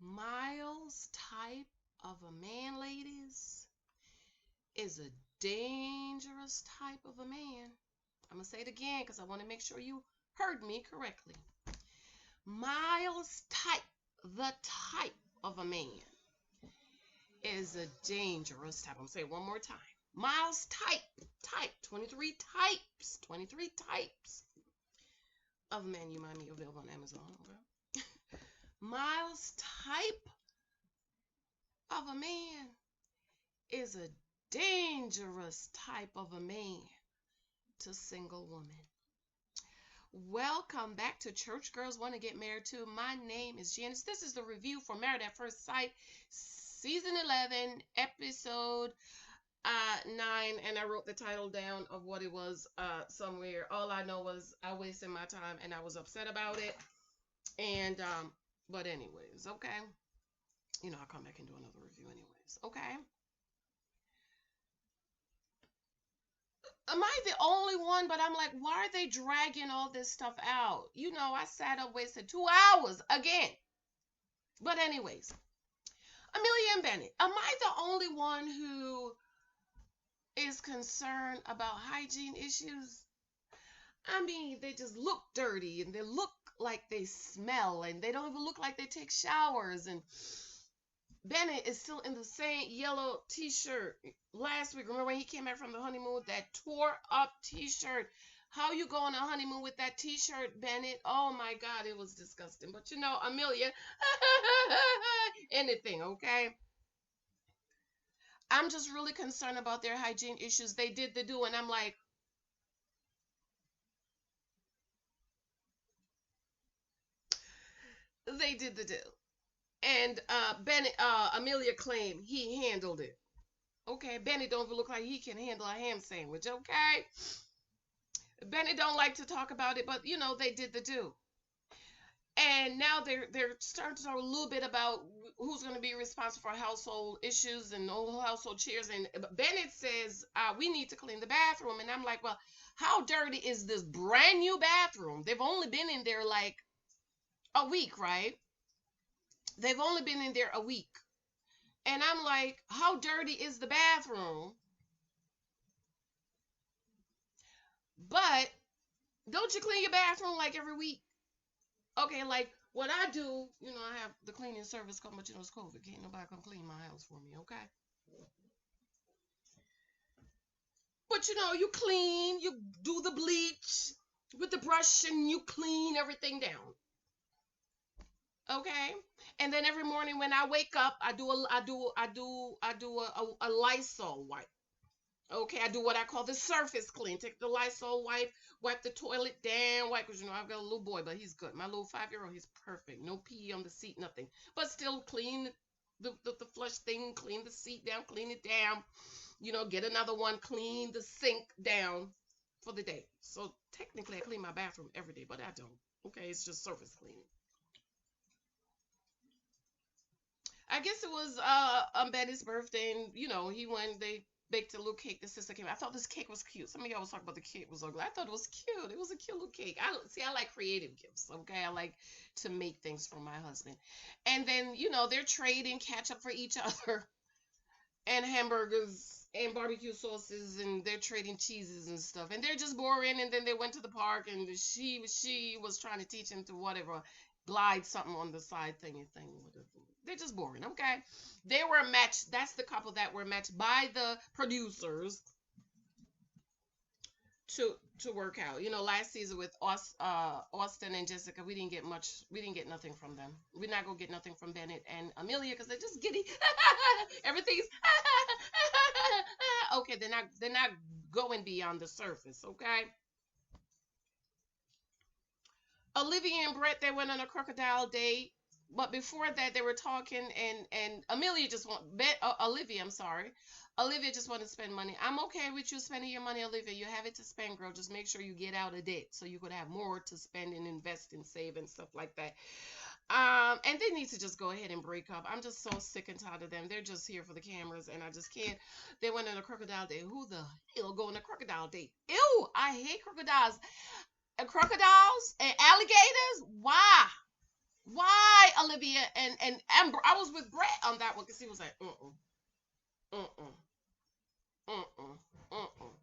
Miles' type of a man, ladies, is a dangerous type of a man. I'm going to say it again because I want to make sure you heard me correctly. Miles' type, the type of a man, is a dangerous type. I'm going to say it one more time. Miles' type, 23 types of men. You might be available on Amazon. Okay? Miles' type of a man is a dangerous type of a man to single women. Welcome back to Church Girls Want to Get Married Too. My name is Janice. This is the review for Married at First Sight, Season 11, Episode 9, and I wrote the title down of what it was somewhere. All I know was I wasted my time and I was upset about it. And but anyways, okay. You know, I'll come back and do another review anyways, okay? Am I the only one? But I'm like, why are they dragging all this stuff out? You know, I sat up, wasted 2 hours again. But anyways, Amelia and Bennett, am I the only one who is concerned about hygiene issues? I mean, they just look dirty and they look like they smell and they don't even look like they take showers. And Bennett is still in the same yellow t-shirt last week. Remember when he came back from the honeymoon, that tore up t-shirt? How you go on a honeymoon with that t-shirt, Bennett? Oh my God, it was disgusting. But you know, Amelia, anything, okay? I'm just really concerned about their hygiene issues. They did the do, and I'm like, they did the do. And Bennett, Amelia claimed he handled it. Okay, Bennett don't even look like he can handle a ham sandwich. Okay, Bennett don't like to talk about it, but you know they did the do. And now they're starting to talk a little bit about who's going to be responsible for household issues and all household chores. And Bennett says we need to clean the bathroom, and I'm like, well, how dirty is this brand new bathroom? They've only been in there like a week, right? They've only been in there a week. And I'm like, how dirty is the bathroom? But don't you clean your bathroom like every week? Okay, like what I do, you know, I have the cleaning service come, but you know it's COVID. Can't nobody come clean my house for me, okay? But you know, you clean, you do the bleach with the brush and you clean everything down. Okay, and then every morning when I wake up, I do a Lysol wipe. Okay, I do what I call the surface clean. Take the Lysol wipe the toilet down, wipe, because you know I've got a little boy, but he's good. My little 5-year-old, he's perfect. No pee on the seat, nothing. But still clean the flush thing, clean the seat down, clean it down. You know, get another one, clean the sink down for the day. So technically I clean my bathroom every day, but I don't. Okay, it's just surface cleaning. I guess it was Betty's birthday, and you know, they baked a little cake. The sister came. I thought this cake was cute. Some of y'all was talking about the cake was ugly. I thought it was cute. It was a cute little cake. I like creative gifts. Okay, I like to make things for my husband. And then you know they're trading ketchup for each other, and hamburgers and barbecue sauces, and they're trading cheeses and stuff. And they're just boring. And then they went to the park, and she was trying to teach him to whatever glide something on the side thingy thing. Whatever. They're just boring, okay? They were matched. That's the couple that were matched by the producers to work out. You know, last season with Austin and Jessica, we didn't get much. We didn't get nothing from them. We're not gonna get nothing from Bennett and Amelia because they're just giddy. Everything's okay. They're not going beyond the surface, okay? Olivia and Brett, they went on a crocodile date. But before that, they were talking, and Amelia just Olivia, I'm sorry. Olivia just wanted to spend money. I'm okay with you spending your money, Olivia. You have it to spend, girl. Just make sure you get out of debt so you could have more to spend and invest and save and stuff like that. And they need to just go ahead and break up. I'm just so sick and tired of them. They're just here for the cameras, and I just can't. They went on a crocodile date. Who the hell go on a crocodile date? Ew, I hate crocodiles. And crocodiles and alligators? Why? Why Olivia and Amber? I was with Brett on that one because he was like, mm-mm, mm-mm, mm-mm.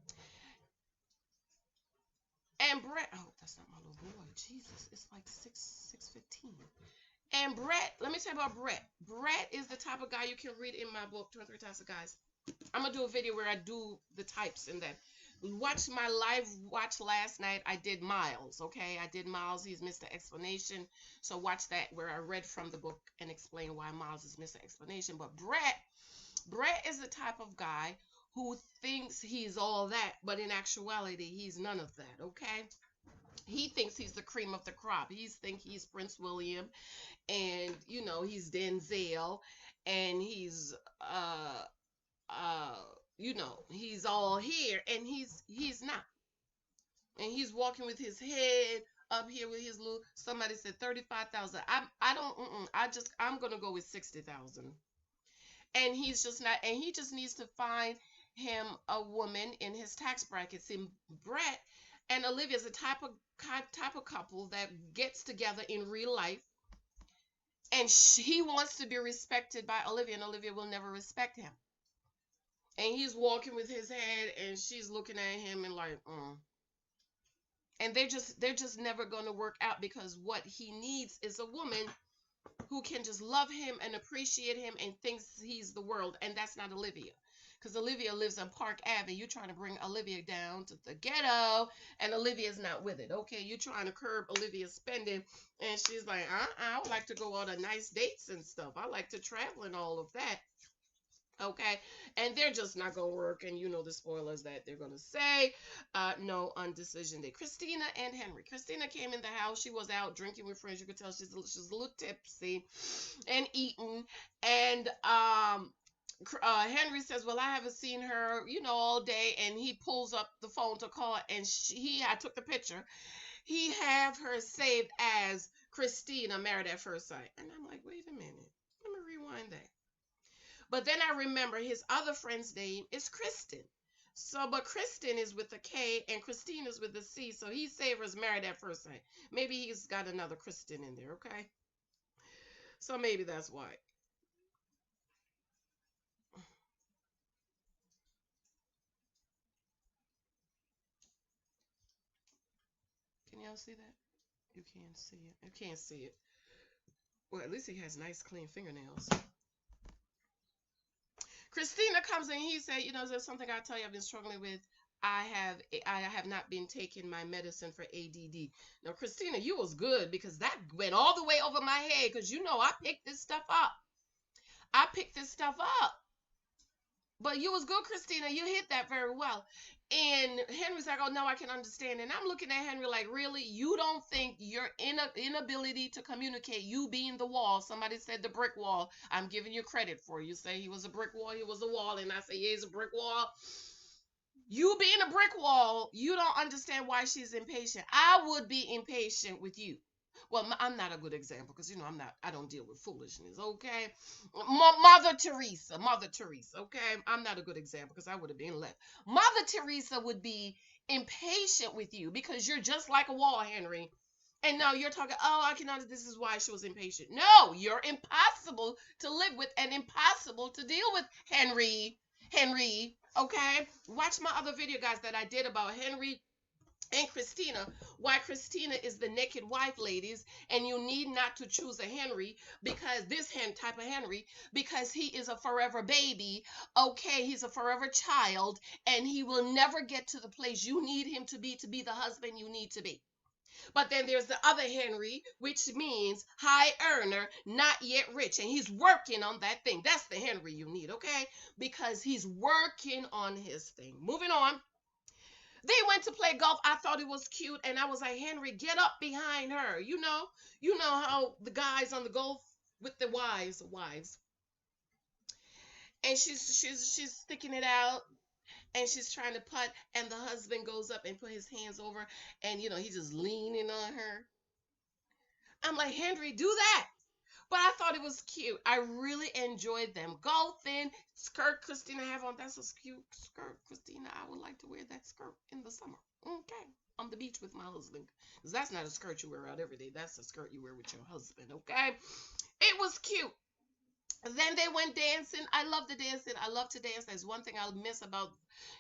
And Brett, oh, that's not my little boy. Jesus, it's like 6:15. And Brett, let me tell you about Brett. Brett is the type of guy you can read in my book, 23 Types of Guys. I'm gonna do a video where I do the types in that. Watch my live watch last night. I did Miles, okay? I did Miles. He's Mr. Explanation. So watch that where I read from the book and explain why Miles is Mr. Explanation. But Brett is the type of guy who thinks he's all that, but in actuality, he's none of that, okay? He thinks he's the cream of the crop. He's Prince William, and he's Denzel, and he's uh uh he's all here, and he's not. And he's walking with his head up here with his little, somebody said 35,000. I don't I'm gonna go with 60,000. And he's just not, and he just needs to find him a woman in his tax bracket. See, Brett and Olivia is a type of couple that gets together in real life, and he wants to be respected by Olivia, and Olivia will never respect him. And he's walking with his head, and she's looking at him and like, and they're just never going to work out, because what he needs is a woman who can just love him and appreciate him and thinks he's the world, and that's not Olivia. Because Olivia lives on Park Ave. You're trying to bring Olivia down to the ghetto, and Olivia's not with it. Okay, you're trying to curb Olivia's spending, and she's like, I would like to go on a nice dates and stuff. I like to travel and all of that. Okay, and they're just not gonna work, and the spoilers that they're gonna say. No, on decision day. Christina and Henry. Christina came in the house. She was out drinking with friends. You could tell she's a little tipsy and eating. And Henry says, well, I haven't seen her all day, and he pulls up the phone to call, and I took the picture. He have her saved as Christina, Married at First Sight. And I'm like, wait a minute, let me rewind that. But then I remember his other friend's name is Kristen. So, but Kristen is with a K and Christine is with a C. So he savors Married at First Sight. Maybe he's got another Kristen in there, okay? So maybe that's why. Can y'all see that? You can't see it. You can't see it. Well, at least he has nice, clean fingernails. Christina comes in. He said, there's something I tell you I've been struggling with. I have not been taking my medicine for ADD. Now, Christina, you was good, because that went all the way over my head, because I picked this stuff up. I picked this stuff up. But you was good, Christina. You hit that very well. And Henry's like, oh, no, I can understand. And I'm looking at Henry like, really? You don't think your inability to communicate, you being the wall, somebody said the brick wall, I'm giving you credit for. You say he was a brick wall, he was a wall, and I say, yeah, he's a brick wall. You being a brick wall, you don't understand why she's impatient. I would be impatient with you. Well, I'm not a good example, because I don't deal with foolishness, okay? Mother Teresa, okay? I'm not a good example, because I would have been left. Mother Teresa would be impatient with you, because you're just like a wall, Henry. And now you're talking, oh, I cannot, this is why she was impatient. No, you're impossible to live with and impossible to deal with, Henry. Okay? Watch my other video, guys, that I did about Henry and Christina, why Christina is the naked wife, ladies, and you need not to choose a Henry, because type of Henry, because he is a forever baby. Okay, he's a forever child, and he will never get to the place you need him to be the husband you need to be. But then there's the other Henry, which means high earner, not yet rich, and he's working on that thing. That's the Henry you need, okay? Because he's working on his thing. Moving on. They went to play golf. I thought it was cute, and I was like, Henry, get up behind her. You know how the guys on the golf with the wives, and she's sticking it out, and she's trying to putt, and the husband goes up and put his hands over, and he's just leaning on her. I'm like, Henry, do that. But I thought it was cute. I really enjoyed them golfing. Skirt Christina have on. That's a cute skirt, Christina. I would like to wear that skirt in the summer. Okay. on the beach with my husband. Because that's not a skirt you wear out every day. That's a skirt you wear with your husband, okay? It was cute. Then they went dancing. I love the dancing. I love to dance. That's one thing I'll miss about,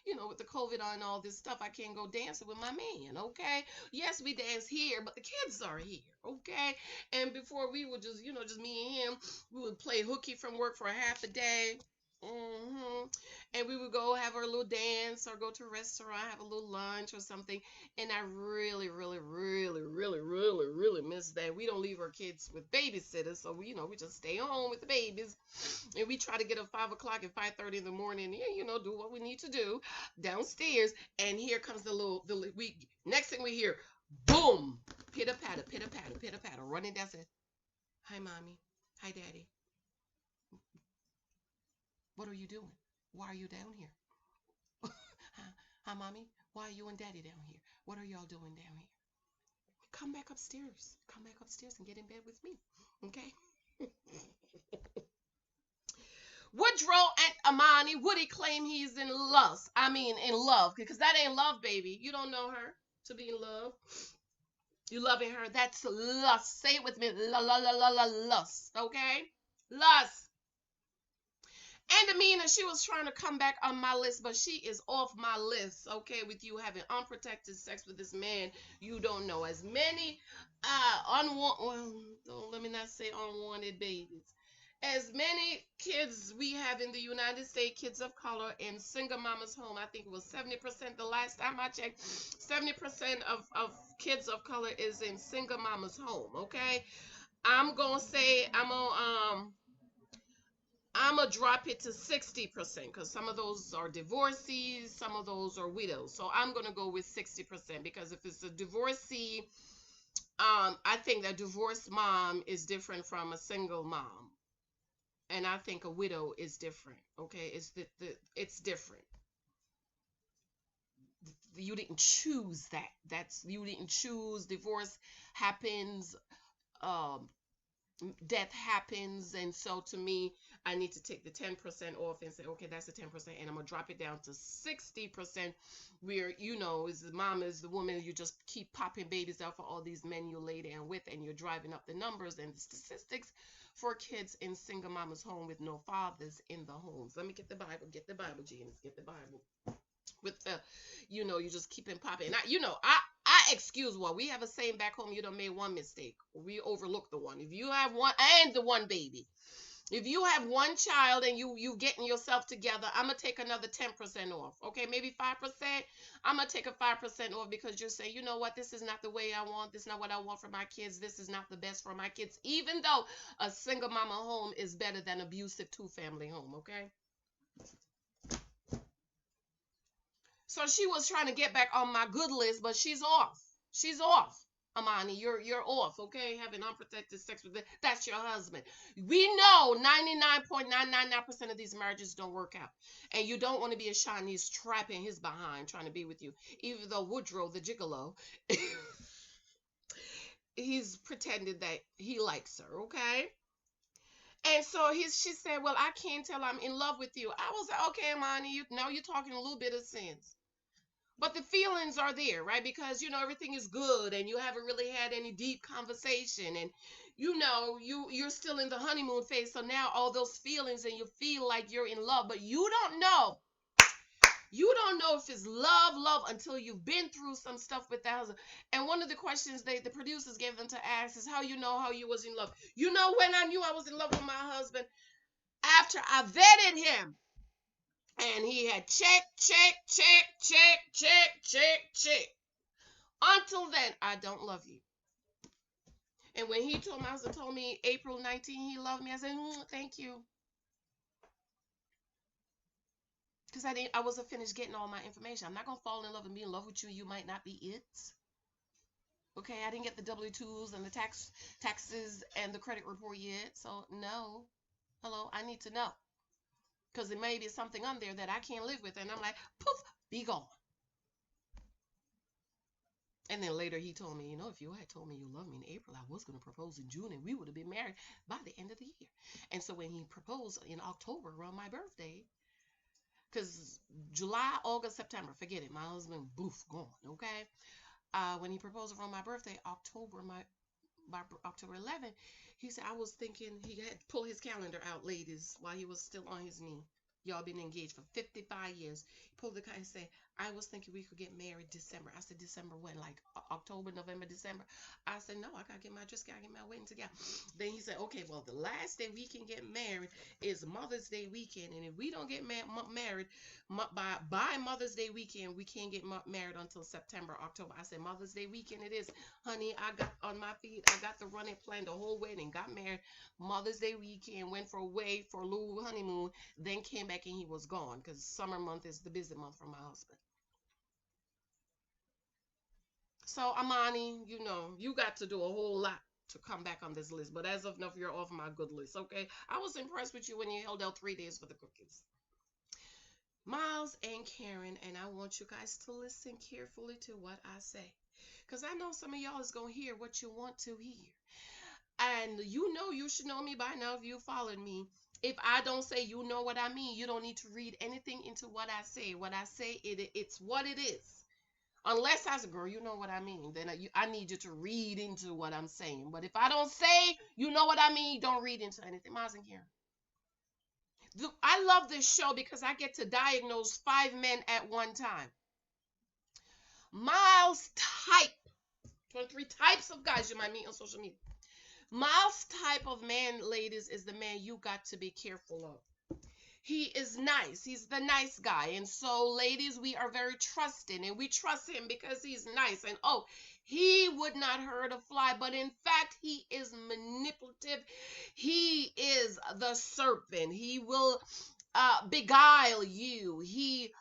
with the COVID and all this stuff. I can't go dancing with my man, okay? Yes, we dance here, but the kids are here, okay? And before we would just me and him, we would play hooky from work for a half a day. And we would go have our little dance or go to a restaurant, have a little lunch or something. And I really, really, really, really, really, really miss that. We don't leave our kids with babysitters, so we just stay home with the babies, and we try to get up 5 o'clock and 5:30 in the morning. Yeah, do what we need to do downstairs. And here comes we next thing we hear, boom, pitter patter, pitter patter, pitter patter, running down. Say, hi, mommy. Hi, daddy. What are you doing? Why are you down here? Hi, mommy. Why are you and daddy down here? What are y'all doing down here? Come back upstairs. Come back upstairs and get in bed with me. Okay? Woodrow and Amani. Woody claim he's in lust. I mean, in love. Because that ain't love, baby. You don't know her to be in love. You loving her. That's lust. Say it with me. La, la, la, la, la, lust. Okay? Lust. And Amina, she was trying to come back on my list, but she is off my list, okay, with you having unprotected sex with this man you don't know. As many let me not say unwanted babies. As many kids we have in the United States, kids of color in single mama's home, I think it was 70% the last time I checked, 70% of kids of color is in single mama's home, okay? I'm going to say, I'm going to drop it to 60% because some of those are divorcees, some of those are widows. So I'm going to go with 60% because if it's a divorcee, I think that divorced mom is different from a single mom. And I think a widow is different, okay? It's different. You didn't choose that. You didn't choose. Divorce happens. Death happens, and so to me, I need to take the 10% off and say, okay, that's the 10%, and I'm gonna drop it down to 60%, where is the mom is the woman, you just keep popping babies out for all these men you lay down with, and you're driving up the numbers and the statistics for kids in single mama's home with no fathers in the homes. Let me get the Bible, Janice, get the Bible. With the, you just keep it popping. I excuse what we have a saying back home. You done made one mistake. We overlook the one. If you have one and the one baby, if you have one child and you getting yourself together, I'm gonna take another 10% off. Okay, maybe 5%. I'm gonna take a 5% off because you're saying, you know what, this is not the way I want. This is not what I want for my kids. This is not the best for my kids. Even though a single mama home is better than abusive 2-family home. Okay. So she was trying to get back on my good list, but she's off. She's off. Amani, you're off, okay? Having unprotected sex with that's your husband. We know 99.999% of these marriages don't work out. And you don't want to be a Chinese trapping his behind trying to be with you. Even though Woodrow the Gigolo, he's pretended that he likes her, okay? And so she said, well, I can't tell I'm in love with you. I was like, okay, Amani, now you're talking a little bit of sense. But the feelings are there, right? Because, everything is good and you haven't really had any deep conversation. And, you're still in the honeymoon phase. So now all those feelings and you feel like you're in love. But you don't know. You don't know if it's love until you've been through some stuff with that husband. And one of the questions the producers gave them to ask is how you know how you was in love. When I knew I was in love with my husband? After I vetted him. And he had check. Until then, I don't love you. And when my husband told me April 19 he loved me, I said, thank you. Because I wasn't finished getting all my information. I'm not going to fall in love and be in love with you. You might not be it. Okay, I didn't get the W-2s and the taxes and the credit report yet. So, no. Hello, I need to know. Because there may be something on there that I can't live with. And I'm like, poof, be gone. And then later he told me, if you had told me you loved me in April, I was going to propose in June and we would have been married by the end of the year. And so when he proposed in October around my birthday, because July, August, September, forget it. My husband, boof, gone, okay? when he proposed around my birthday, by October 11th, he said, I was thinking he had to pull his calendar out, ladies, while he was still on his knee. Y'all been engaged for 55 years. He pulled the card and said, I was thinking we could get married December. I said, December when? Like October, November, December? I said, no, I just gotta get my wedding together. Then he said, okay, well, the last day we can get married is Mother's Day weekend. And if we don't get married by Mother's Day weekend, we can't get married until September, October. I said, Mother's Day weekend it is. Honey, I got on my feet. I got the running plan, the whole wedding, got married Mother's Day weekend, went for a little honeymoon, then came back and he was gone because summer month is the busy month for my husband. So Amani, you got to do a whole lot to come back on this list. But as of now, you're off my good list, okay? I was impressed with you when you held out 3 days for the cookies. Miles and Karen, and I want you guys to listen carefully to what I say. Because I know some of y'all is going to hear what you want to hear. And you should know me by now if you followed me. If I don't say you know what I mean, you don't need to read anything into what I say. What I say, it's what it is. Unless I say, girl, you know what I mean, then I need you to read into what I'm saying. But if I don't say you know what I mean, don't read into anything. Miles and Karen. I love this show because I get to diagnose 5 men at one time. Miles type. 23 types of guys you might meet on social media. Miles type of man, ladies, is the man you got to be careful of. He is nice. He's the nice guy. And so, ladies, we are very trusting. And we trust him because he's nice. And, he would not hurt a fly. But, in fact, he is manipulative. He is the serpent. He will beguile you. He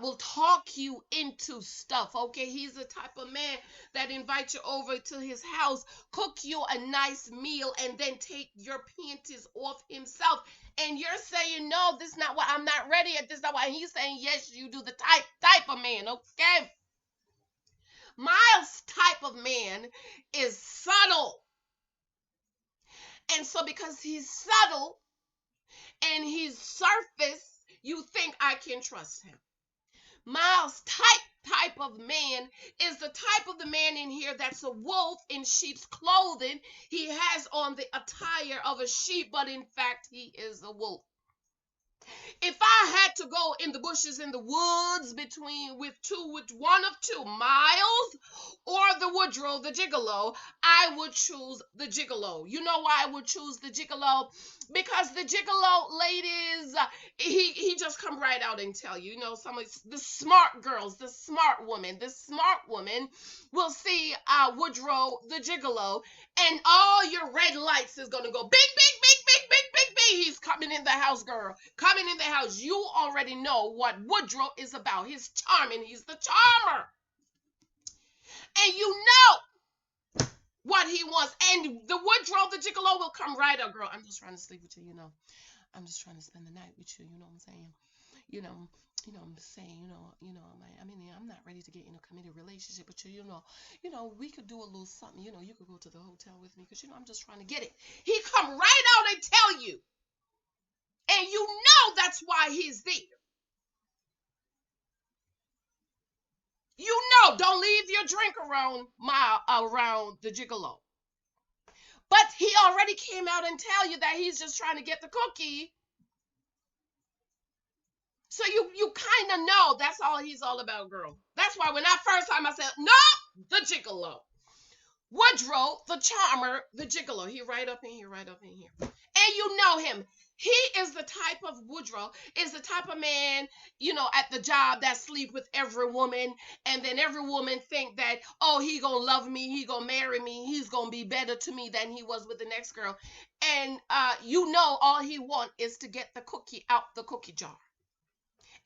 will talk you into stuff, okay? He's the type of man that invites you over to his house, cook you a nice meal, and then take your panties off himself. And you're saying, no, this is not what, I'm not ready at this, not what, and he's saying, yes, you do, the type of man, okay? Miles' type of man is subtle. And so because he's subtle and he's surface, you think I can trust him. Miles' type of man is the type of the man in here that's a wolf in sheep's clothing. He has on the attire of a sheep, but in fact, he is a wolf. If I had to go in the bushes in the woods with one of two, Miles or the Woodrow the Gigolo, I would choose the Gigolo. You know why I would choose the Gigolo? Because the Gigolo, ladies, he just come right out and tell you. Some of the smart girls, the smart woman will see Woodrow the Gigolo, and all your red lights is gonna go bing, bing, bing, bing, bing, bing, bing. He's coming in the house, girl. Coming in the house. You already know what Woodrow is about. He's charming. He's the charmer. And you know what he wants. And the Woodrow, the Gigolo, will come right up, girl. I'm just trying to sleep with you, I'm just trying to spend the night with you, you know what I'm saying? I'm saying, I'm not ready to get in a committed relationship with you, we could do a little something, you could go to the hotel with me, because, I'm just trying to get it. He come right out and tell you. And you know that's why he's there. Don't leave your drink around the Gigolo. But he already came out and tell you that he's just trying to get the cookie. So you kind of know that's all he's all about, girl. That's why when first time I said, no, the Gigolo. Woodrow, the charmer, the Gigolo. He right up in here. And you know him. He is the type of Woodrow, is the type of man, at the job that sleep with every woman. And then every woman think that, he gonna love me. He gonna marry me. He's gonna be better to me than he was with the next girl. And all he want is to get the cookie out the cookie jar.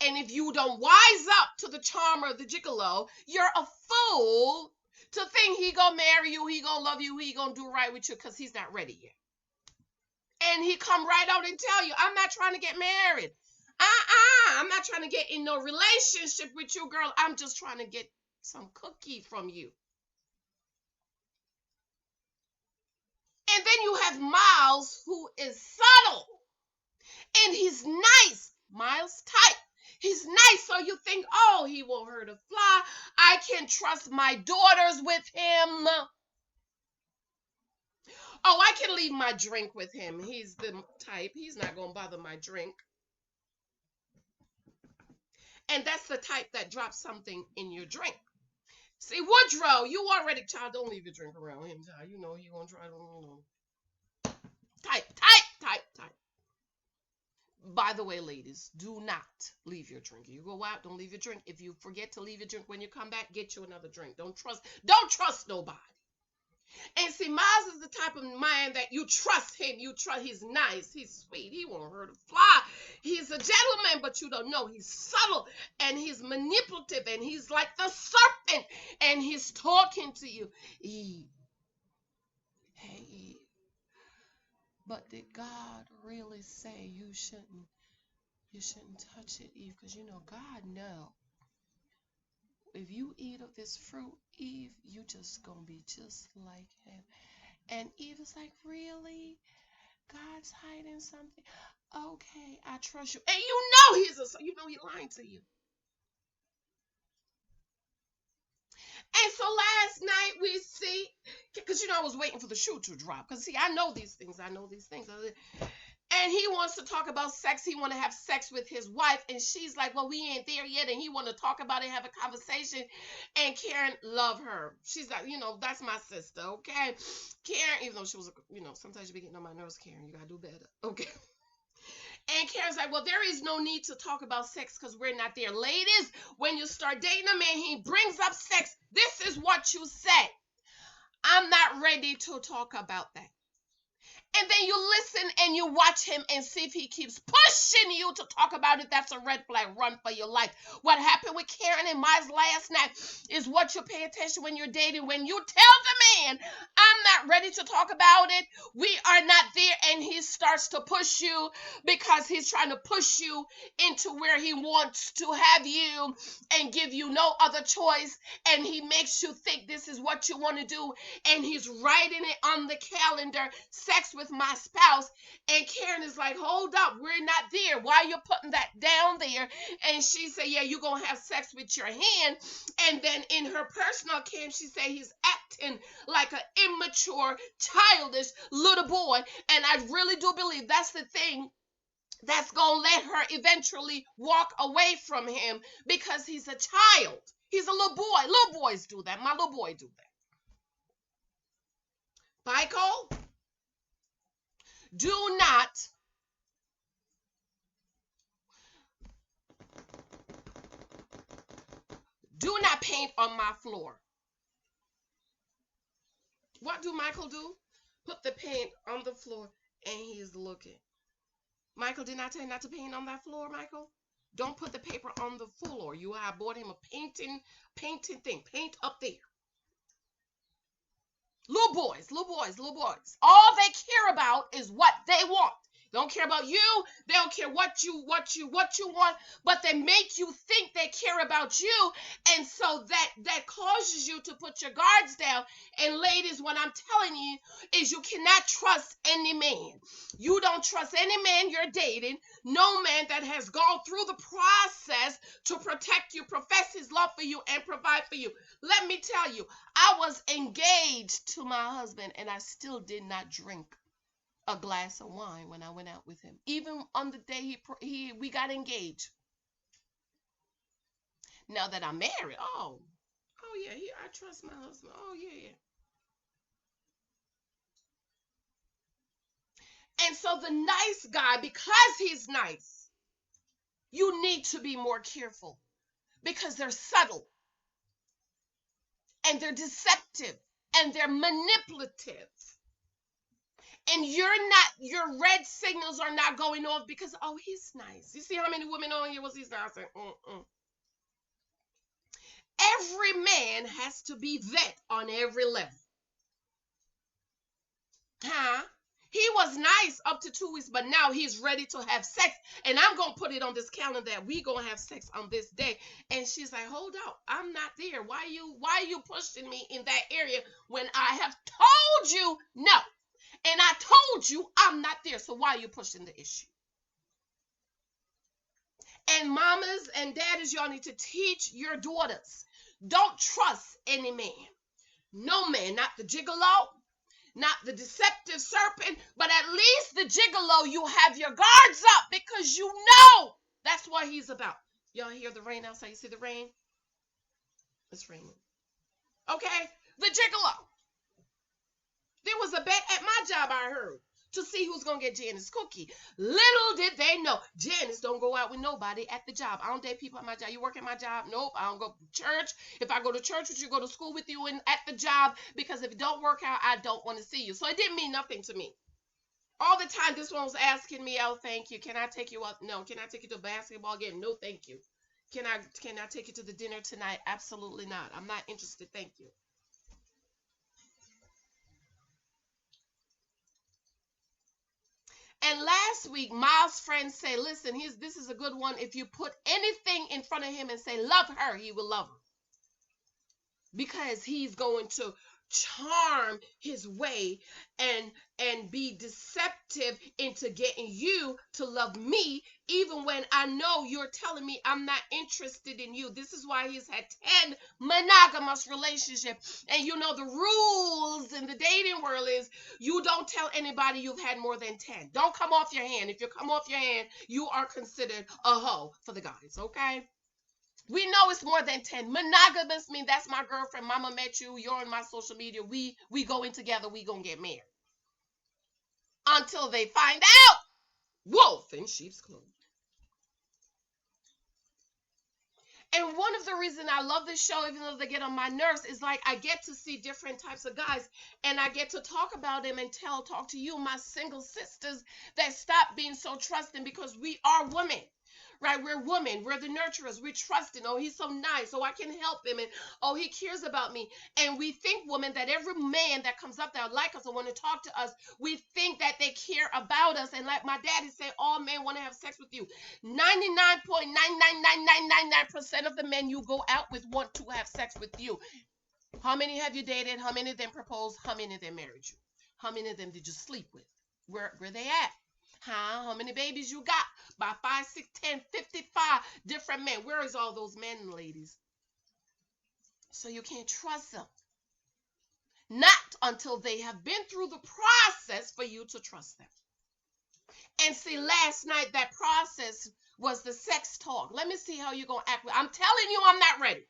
And if you don't wise up to the charmer, the Gigolo, you're a fool to think he gonna marry you, he gonna love you, he gonna do right with you, because he's not ready yet. And he come right out and tell you, I'm not trying to get married. I'm not trying to get in no relationship with you, girl. I'm just trying to get some cookie from you. And then you have Miles, who is subtle. And he's nice. Miles type. He's nice, so you think, he won't hurt a fly. I can trust my daughters with him. Oh, I can leave my drink with him. He's the type. He's not going to bother my drink. And that's the type that drops something in your drink. See, Woodrow, you already, child, don't leave your drink around him, child. You know he going to try to, Type. By the way, ladies, do not leave your drink. You go out, don't leave your drink. If you forget to leave your drink when you come back, get you another drink. Don't trust nobody. And see, Miles is the type of man that you trust him. You trust. He's nice. He's sweet. He won't hurt a fly. He's a gentleman, but you don't know. He's subtle and he's manipulative and he's like the serpent and he's talking to you. Eve. Hey, Eve. But did God really say you shouldn't touch it, Eve? Because God knows. If you eat of this fruit, Eve, you just gonna be just like him. And Eve is like, really? God's hiding something? Okay, I trust you. And he's lying to you. And so last night we see, because I was waiting for the shoe to drop. Because see, I know these things. And he wants to talk about sex. He want to have sex with his wife. And she's like, well, we ain't there yet. And he want to talk about it, have a conversation. And Karen love her. She's like, that's my sister, okay? Karen, even though she was, sometimes you be getting on my nerves, Karen. You got to do better, okay? And Karen's like, well, there is no need to talk about sex because we're not there. Ladies, when you start dating a man, he brings up sex. This is what you say. I'm not ready to talk about that. And then you listen and you watch him and see if he keeps pushing you to talk about it. That's a red flag. Run for your life. What happened with Karen and Miles last night is what you pay attention when you're dating. When you tell the man, I'm not ready to talk about it, we are not there, and he starts to push you because he's trying to push you into where he wants to have you and give you no other choice, and he makes you think this is what you want to do, and he's writing it on the calendar, sex with my spouse. And Karen is like, hold up, we're not there. Why are you putting that down there? And she said, yeah, you're going to have sex with your hand. And then in her personal account, she said he's acting like an immature, childish little boy. And I really do believe that's the thing that's going to let her eventually walk away from him, because he's a child. He's a little boy. Little boys do that. My little boy do that. Michael, do not paint on my floor. What do Michael do? Put the paint on the floor, and he's looking. Michael, did I tell you not to paint on that floor, Michael? Don't put the paper on the floor. I bought him a painting thing. Paint up there. Little boys. All they care about is what they want. They don't care about you. They don't care what you want, but they make you think they care about you, and so that causes you to put your guards down. And ladies, what I'm telling you is you cannot trust any man. You don't trust any man you're dating. No man that has gone through the process to protect you, profess his love for you, and provide for you. Let me tell you, I was engaged to my husband, and I still did not drink a glass of wine when I went out with him. Even on the day we got engaged. Now that I'm married, oh yeah, I trust my husband. Oh yeah. And so the nice guy, because he's nice, you need to be more careful, because they're subtle and they're deceptive and they're manipulative. And your red signals are not going off because, oh, he's nice. You see how many women on here was he's nice? Every man has to be vet on every level. He was nice up to 2 weeks, but now he's ready to have sex. And I'm going to put it on this calendar that we going to have sex on this day. And she's like, hold up, I'm not there. Why are you pushing me in that area when I have told you no? And I told you I'm not there, so why are you pushing the issue? And mamas and daddies, y'all need to teach your daughters. Don't trust any man. No man, not the gigolo, not the deceptive serpent, but at least the gigolo, you have your guards up because you know that's what he's about. Y'all hear the rain outside? You see the rain? It's raining. Okay? The gigolo. There was a bet at my job, I heard, to see who's going to get Janice cookie. Little did they know, Janice don't go out with nobody at the job. I don't date people at my job. You work at my job? Nope. I don't go to church. If I go to church with you, go to school with you and at the job, because if it don't work out, I don't want to see you. So it didn't mean nothing to me. All the time, this one was asking me, oh, thank you. Can I take you out? No. Can I take you to a basketball game? No, thank you. Can I take you to the dinner tonight? Absolutely not. I'm not interested. Thank you. And last week, Miles' friend said, listen, this is a good one. If you put anything in front of him and say, love her, he will love her. Because he's going to charm his way and be deceptive into getting you to love me, even when I know you're telling me I'm not interested in you. This is why he's had 10 monogamous relationships. And you know the rules in the dating world is you don't tell anybody you've had more than 10. Don't come off your hand. If you come off your hand, you are considered a hoe for the guys, okay? We know it's more than 10. Monogamous means that's my girlfriend. Mama met you. You're on my social media. We go in together. We gonna get married. Until they find out. Wolf in sheep's clothing. And one of the reasons I love this show, even though they get on my nerves, is like I get to see different types of guys, and I get to talk about them and talk to you, my single sisters, that stop being so trusting, because we are women. Right? We're women. We're the nurturers. We're trusting. Oh, he's so nice. Oh, I can help him. And oh, he cares about me. And we think, women, that every man that comes up that like us or want to talk to us, we think that they care about us. And like my daddy said, all men want to have sex with you. 99.99999% of the men you go out with want to have sex with you. How many have you dated? How many of them proposed? How many of them married you? How many of them did you sleep with? Where they at? How many babies you got? By 5, 6, 10, 55 different men. Where is all those men, ladies? So you can't trust them. Not until they have been through the process for you to trust them. And see, last night that process was the sex talk. Let me see how you're going to act. I'm telling you, I'm not ready.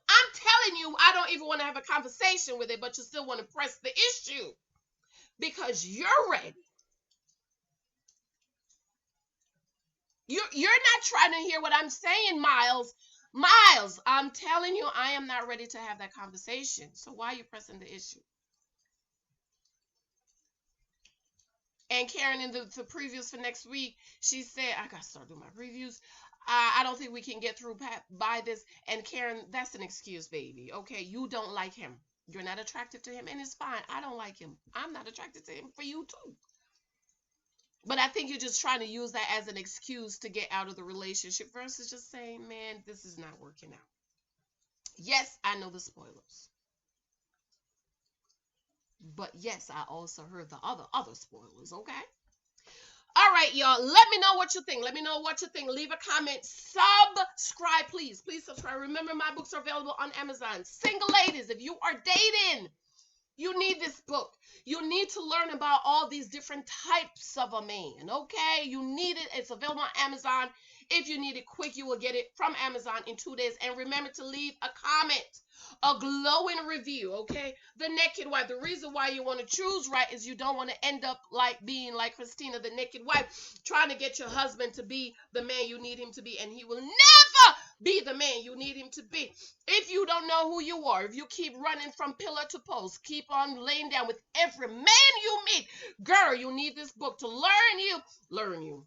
I'm telling you, I don't even want to have a conversation with it, but you still want to press the issue because you're ready. You're not trying to hear what I'm saying, Miles. Miles, I'm telling you, I am not ready to have that conversation. So why are you pressing the issue? And Karen, in the previews for next week, she said, I got to start doing my previews. I don't think we can get through by this. And Karen, that's an excuse, baby. Okay, you don't like him. You're not attracted to him, and it's fine. I don't like him. I'm not attracted to him for you, too. But I think you're just trying to use that as an excuse to get out of the relationship versus just saying, man, this is not working out. Yes, I know the spoilers. But yes, I also heard the other spoilers, okay? All right, y'all. Let me know what you think. Let me know what you think. Leave a comment. Subscribe, please. Please subscribe. Remember, my books are available on Amazon. Single ladies, if you are dating, you need this book. You need to learn about all these different types of a man, okay? You need it. It's available on Amazon. If you need it quick, you will get it from Amazon in 2 days. And remember to leave a comment, a glowing review, okay? The Naked Wife. The reason why you want to choose right is you don't want to end up like being like Christina, the Naked Wife, trying to get your husband to be the man you need him to be, and he will never be the man you need him to be. If you don't know who you are, if you keep running from pillar to post, keep on laying down with every man you meet, girl, you need this book to learn you.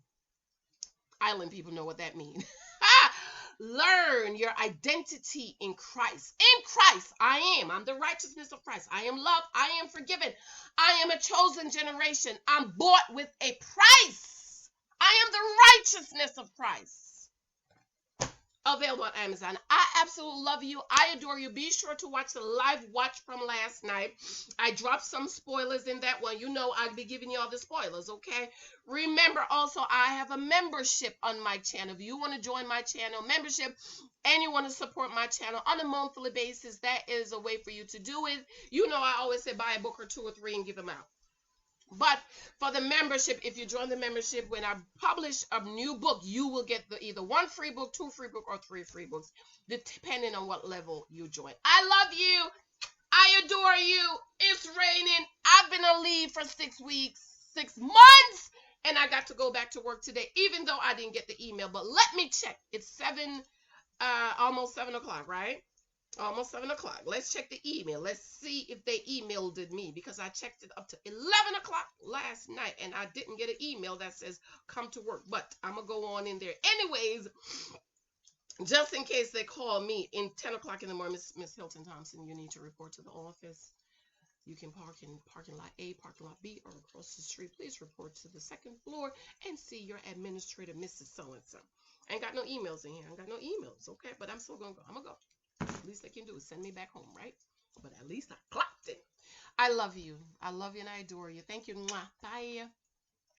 Island people know what that means. Learn your identity in Christ. In Christ, I'm the righteousness of Christ. I am loved. I am forgiven. I am a chosen generation. I'm bought with a price. I am the righteousness of Christ. Available on Amazon. I absolutely love you. I adore you. Be sure to watch the live watch from last night. I dropped some spoilers in that one. You know I'll be giving you all the spoilers, okay? Remember also, I have a membership on my channel. If you want to join my channel membership and you want to support my channel on a monthly basis, that is a way for you to do it. You know I always say buy a book or two or three and give them out. But for the membership, if you join the membership, when I publish a new book, you will get either one free book, two free book, or three free books, depending on what level you join. I love you. I adore you. It's raining. I've been on leave for 6 weeks, 6 months, and I got to go back to work today, even though I didn't get the email. But let me check. It's almost 7 o'clock, right? Almost 7 o'clock. Let's check the email. Let's see if they emailed me, because I checked it up to 11 o'clock last night and I didn't get an email that says come to work. But I'm going to go on in there. Anyways, just in case they call me in 10 o'clock in the morning, Miss Hylton Thompson, you need to report to the office. You can park in parking lot A, parking lot B, or across the street. Please report to the second floor and see your administrator, Mrs. So-and-so. I ain't got no emails in here. I ain't got no emails, okay? But I'm still going to go. I'm going to go. At least they can do is send me back home, right? But at least I clocked it. I love you. I love you and I adore you. Thank you. Mwah. Bye.